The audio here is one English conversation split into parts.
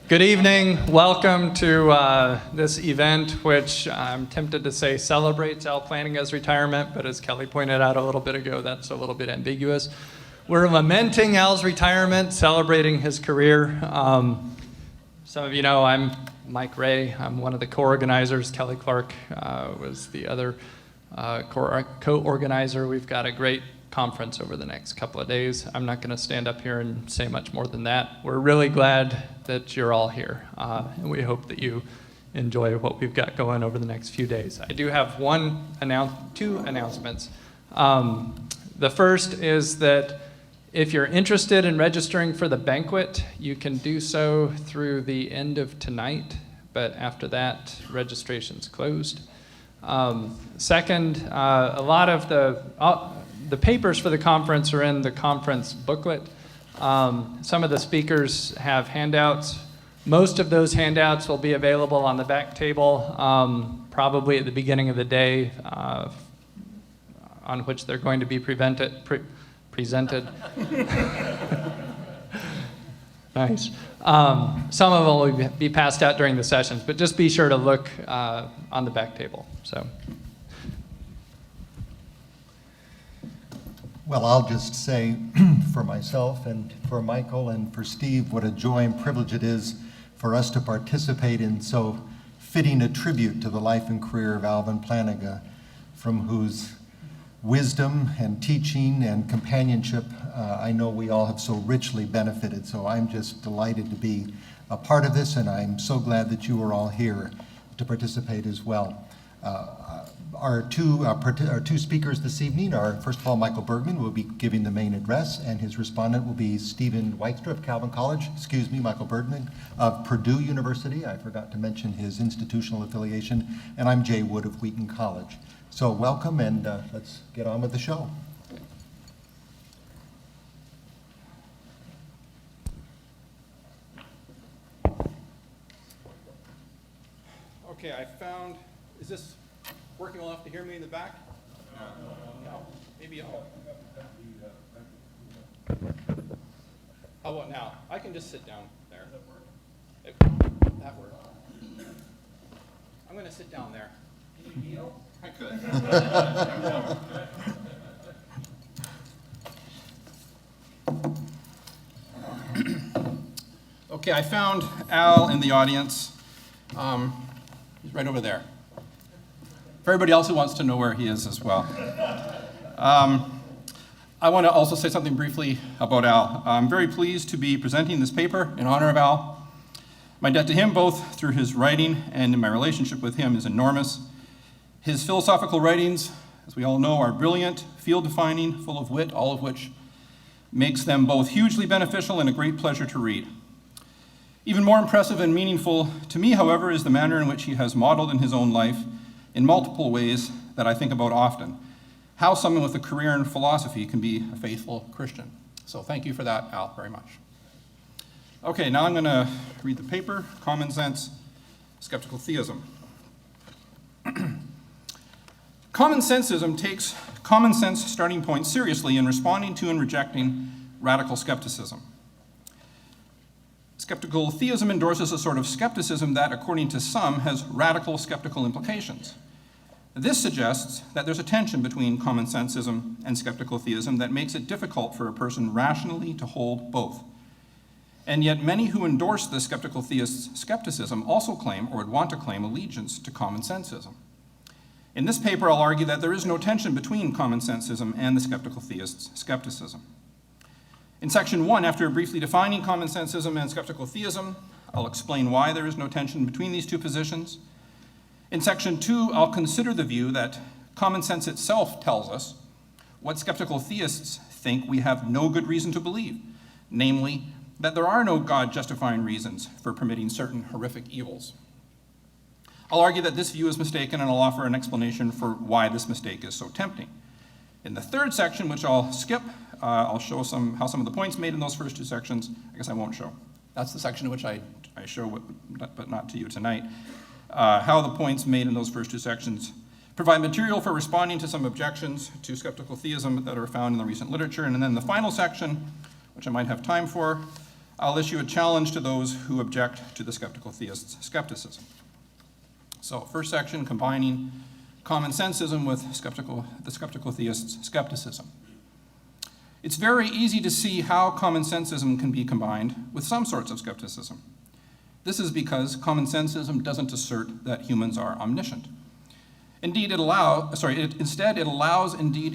Good evening. Welcome to this event, which I'm tempted to say celebrates Al Plantinga's retirement, but as Kelly pointed out a little bit ago, that's a little bit ambiguous. We're lamenting Al's retirement, celebrating his career. Some of you know I'm Mike Ray. I'm one of the co-organizers. Kelly Clark was the other co-organizer. We've got a great conference over the next couple of days. I'm not going to stand up here and say much more than that. We're really glad that you're all here, and we hope that you enjoy what we've got going over the next few days. I do have two announcements. The first is that if you're interested in registering for the banquet, you can do so through the end of tonight, but after that, registration's closed. Second, a lot of the papers for the conference are in the conference booklet. Some of the speakers have handouts. Most of those handouts will be available on the back table, probably at the beginning of the day, on which they're going to be presented. Nice. Some of them will be passed out during the sessions, but just be sure to look on the back table. So. Well, I'll just say for myself and for Michael and for Steve, what a joy and privilege it is for us to participate in so fitting a tribute to the life and career of Alvin Plantinga, from whose wisdom and teaching and companionship I know we all have so richly benefited. So I'm just delighted to be a part of this, and I'm so glad that you are all here to participate as well. Our two speakers this evening are, first of all, Michael Bergmann, who will be giving the main address, and his respondent will be Stephen Weikstra of Calvin College, Michael Bergmann of Purdue University. I forgot to mention his institutional affiliation, and I'm Jay Wood of Wheaton College. So welcome, and let's get on with the show. Okay, I found, is this working well enough to hear me in the back? No. Maybe I'll. How about now? I can just sit down there. That worked. I'm going to sit down there. Can you kneel? I could. Okay, I found Al in the audience. He's right over there. For everybody else who wants to know where he is as well. I want to also say something briefly about Al. I'm very pleased to be presenting this paper in honor of Al. My debt to him, both through his writing and in my relationship with him, is enormous. His philosophical writings, as we all know, are brilliant, field-defining, full of wit, all of which makes them both hugely beneficial and a great pleasure to read. Even more impressive and meaningful to me, however, is the manner in which he has modeled in his own life, in multiple ways that I think about often, how someone with a career in philosophy can be a faithful Christian. So thank you for that, Al, very much. Okay, now I'm going to read the paper, Commonsense, Skeptical Theism. Commonsensism takes common sense starting points seriously in responding to and rejecting radical skepticism. Skeptical theism endorses a sort of skepticism that, according to some, has radical skeptical implications. This suggests that there's a tension between commonsensism and skeptical theism that makes it difficult for a person rationally to hold both. And yet many who endorse the skeptical theist's skepticism also claim, or would want to claim, allegiance to commonsensism. In this paper, I'll argue that there is no tension between commonsensism and the skeptical theist's skepticism. In section 1, after briefly defining commonsensism and skeptical theism, I'll explain why there is no tension between these two positions. In section 2, I'll consider the view that common sense itself tells us what skeptical theists think we have no good reason to believe, namely, that there are no God-justifying reasons for permitting certain horrific evils. I'll argue that this view is mistaken, and I'll offer an explanation for why this mistake is so tempting. In the third section, which I'll skip, I'll show how some of the points made in those first two sections, I guess I won't show. That's the section in which I show, but not to you tonight, how the points made in those first two sections provide material for responding to some objections to skeptical theism that are found in the recent literature. And then the final section, which I might have time for, I'll issue a challenge to those who object to the skeptical theist's skepticism. So, first section, combining commonsensism with the skeptical theist's skepticism. It's very easy to see how commonsensism can be combined with some sorts of skepticism. This is because commonsensism doesn't assert that humans are omniscient. Indeed, it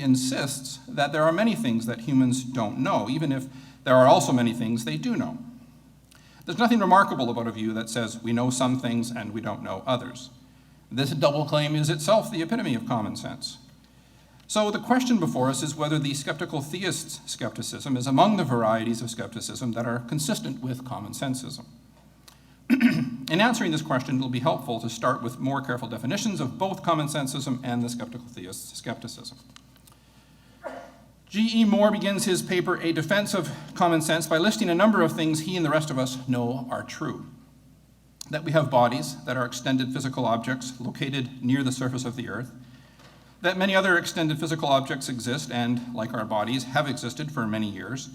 insists that there are many things that humans don't know, even if there are also many things they do know. There's nothing remarkable about a view that says we know some things and we don't know others. This double claim is itself the epitome of common sense. So the question before us is whether the skeptical theist's skepticism is among the varieties of skepticism that are consistent with commonsensism. In answering this question, it will be helpful to start with more careful definitions of both commonsensism and the skeptical theist's skepticism. G.E. Moore begins his paper, A Defense of Common Sense, by listing a number of things he and the rest of us know are true. That we have bodies that are extended physical objects located near the surface of the earth, that many other extended physical objects exist and, like our bodies, have existed for many years,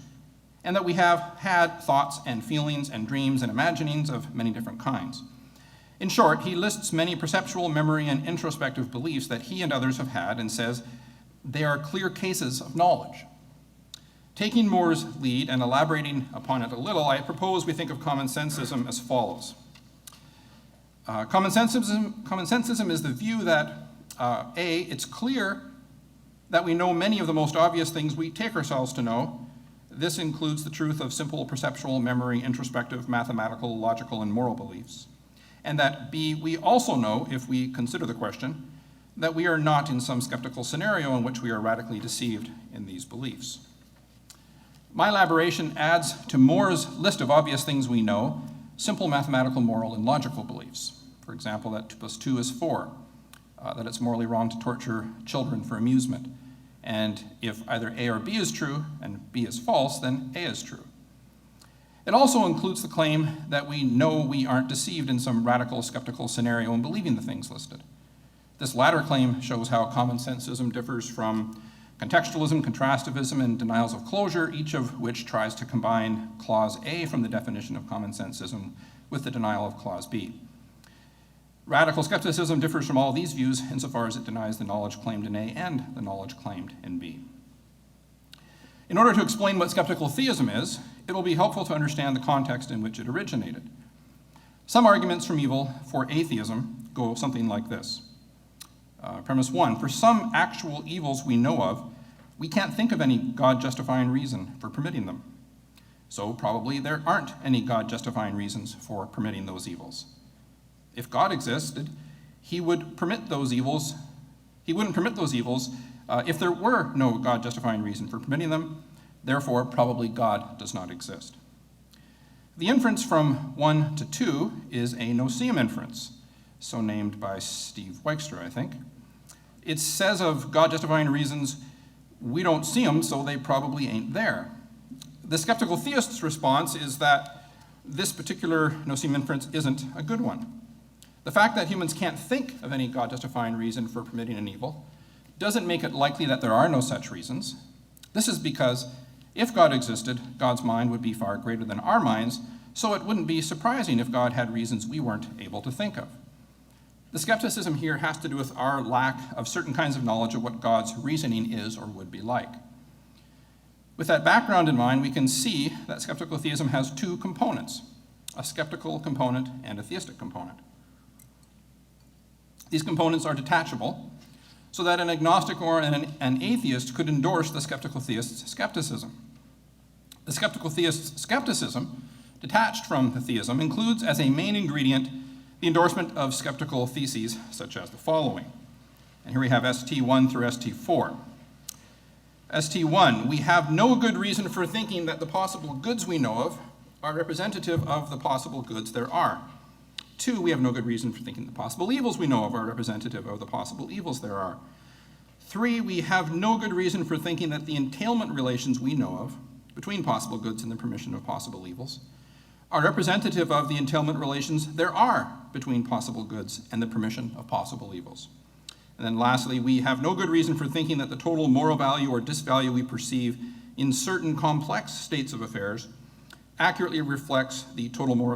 and that we have had thoughts and feelings and dreams and imaginings of many different kinds. In short, he lists many perceptual, memory, and introspective beliefs that he and others have had and says they are clear cases of knowledge. Taking Moore's lead and elaborating upon it a little, I propose we think of commonsensism as follows. Commonsensism is the view that it's clear that we know many of the most obvious things we take ourselves to know. This includes the truth of simple perceptual, memory, introspective, mathematical, logical, and moral beliefs. And that B, we also know, if we consider the question, that we are not in some skeptical scenario in which we are radically deceived in these beliefs. My elaboration adds to Moore's list of obvious things we know simple mathematical, moral, and logical beliefs. For example, that 2 plus 2 is 4, that it's morally wrong to torture children for amusement, and if either A or B is true and B is false, then A is true. It also includes the claim that we know we aren't deceived in some radical skeptical scenario in believing the things listed. This latter claim shows how commonsensism differs from contextualism, contrastivism, and denials of closure, each of which tries to combine Clause A from the definition of commonsensism with the denial of Clause B. Radical skepticism differs from all these views insofar as it denies the knowledge claimed in A and the knowledge claimed in B. In order to explain what skeptical theism is, it will be helpful to understand the context in which it originated. Some arguments from evil for atheism go something like this. Premise 1, for some actual evils we know of, we can't think of any God-justifying reason for permitting them. So probably there aren't any God-justifying reasons for permitting those evils. If God existed, he wouldn't permit those evils if there were no God-justifying reason for permitting them. Therefore, probably God does not exist. The inference from 1 to 2 is a no-seeum inference, so named by Steve Weixter, I think. It says of God-justifying reasons, we don't see them, so they probably ain't there. The skeptical theist's response is that this particular no-seeum inference isn't a good one. The fact that humans can't think of any God-justifying reason for permitting an evil doesn't make it likely that there are no such reasons. This is because if God existed, God's mind would be far greater than our minds, so it wouldn't be surprising if God had reasons we weren't able to think of. The skepticism here has to do with our lack of certain kinds of knowledge of what God's reasoning is or would be like. With that background in mind, we can see that skeptical theism has two components, a skeptical component and a theistic component. These components are detachable, so that an agnostic or an atheist could endorse the skeptical theist's skepticism. The skeptical theist's skepticism, detached from the theism, includes as a main ingredient the endorsement of skeptical theses such as the following. And here we have ST1 through ST4. ST1, we have no good reason for thinking that the possible goods we know of are representative of the possible goods there are. 2, we have no good reason for thinking the possible evils we know of are representative of the possible evils there are. 3, we have no good reason for thinking that the entailment relations we know of between possible goods and the permission of possible evils are representative of the entailment relations there are between possible goods and the permission of possible evils. And then lastly, we have no good reason for thinking that the total moral value or disvalue we perceive in certain complex states of affairs accurately reflects the total moral